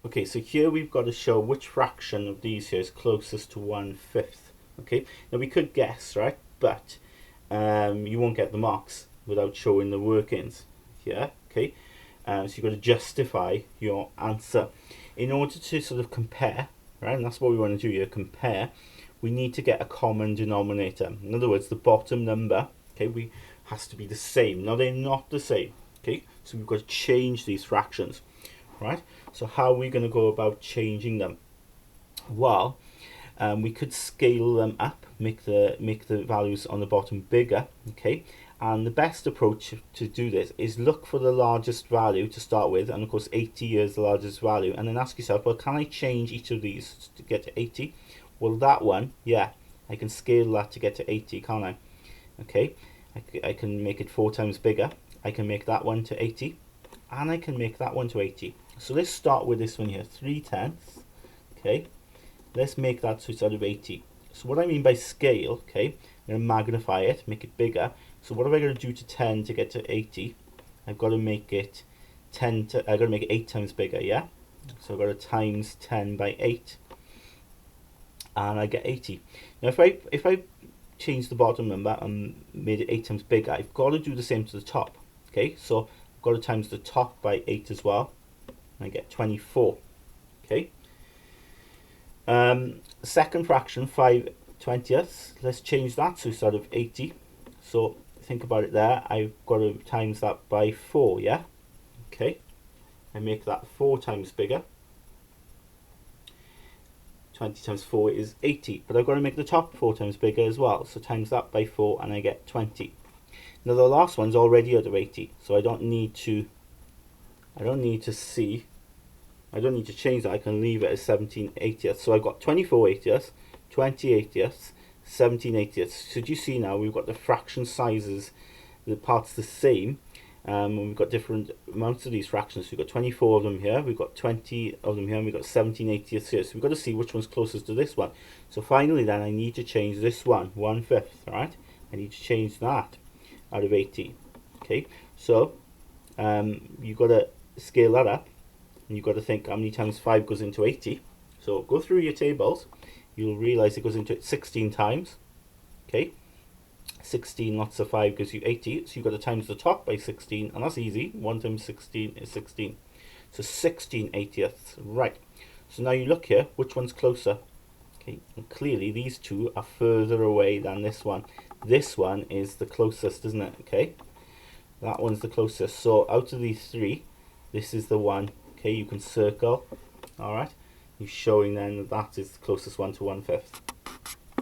Okay, so here we've got to show which fraction of these here is closest to 1/5. Okay, now we could guess, right? But you won't get the marks without showing the workings here. Okay, so you've got to justify your answer. In order to sort of compare, right, and that's what we want to do here, compare, we need to get a common denominator. In other words, the bottom number, okay, has to be the same. Now they're not the same. Okay, so we've got to change these fractions. Right, so how are we going to go about changing them? Well, we could scale them up, make the values on the bottom bigger. Okay, and the best approach to do this is look for the largest value to start with, and of course 80 is the largest value, and then ask yourself, well, can I change each of these to get to 80? Well, that one, yeah, I can scale that to get to 80, can't I? Okay, I can make it 4 times bigger. I can make that one to 80, and I can make that one to 80. So let's start with this one here, 3/10. Okay, let's make that so it's out of 80. So what I mean by scale, okay, I'm going to magnify it, make it bigger. So what have I got to do to 10 to get to 80? I've got to make it I've got to make it 8 times bigger, yeah? So I've got to times 10 by 8, and I get 80. Now if I change the bottom number and made it 8 times bigger, I've got to do the same to the top. Okay, so I've got to times the top by 8 as well, and I get 24. Okay. Second fraction, 5/20. Let's change that to sort of 80. So think about it there. I've got to times that by 4, yeah? Okay. I make that 4 times bigger. 20 times 4 is 80. But I've got to make the top 4 times bigger as well. So times that by 4 and I get 20. Now the last one's already out of 80. So I don't need to change that. I can leave it as 17/80. So I've got 24/80, 20/80, 17/80. So do you see now we've got the fraction sizes, the parts the same, and we've got different amounts of these fractions. So we've got 24 of them here, we've got 20 of them here, and we've got 17/80 here. So we've got to see which one's closest to this one. So finally then I need to change this one, 1/5, right? I need to change that out of 80. Okay, so you've got to scale that up. And you've got to think how many times 5 goes into 80. So go through your tables. You'll realize it goes into it 16 times. Okay, 16 lots of 5 gives you 80. So you've got to times the top by 16, and that's easy. 1 times 16 is 16. So 16/80. Right. So now you look here, which one's closer? Okay, and clearly these two are further away than this one. This one is the closest, isn't it? Okay, that one's the closest. So out of these three, this is the one. Okay, you can circle. All right, you're showing then that is the closest one to 1/5.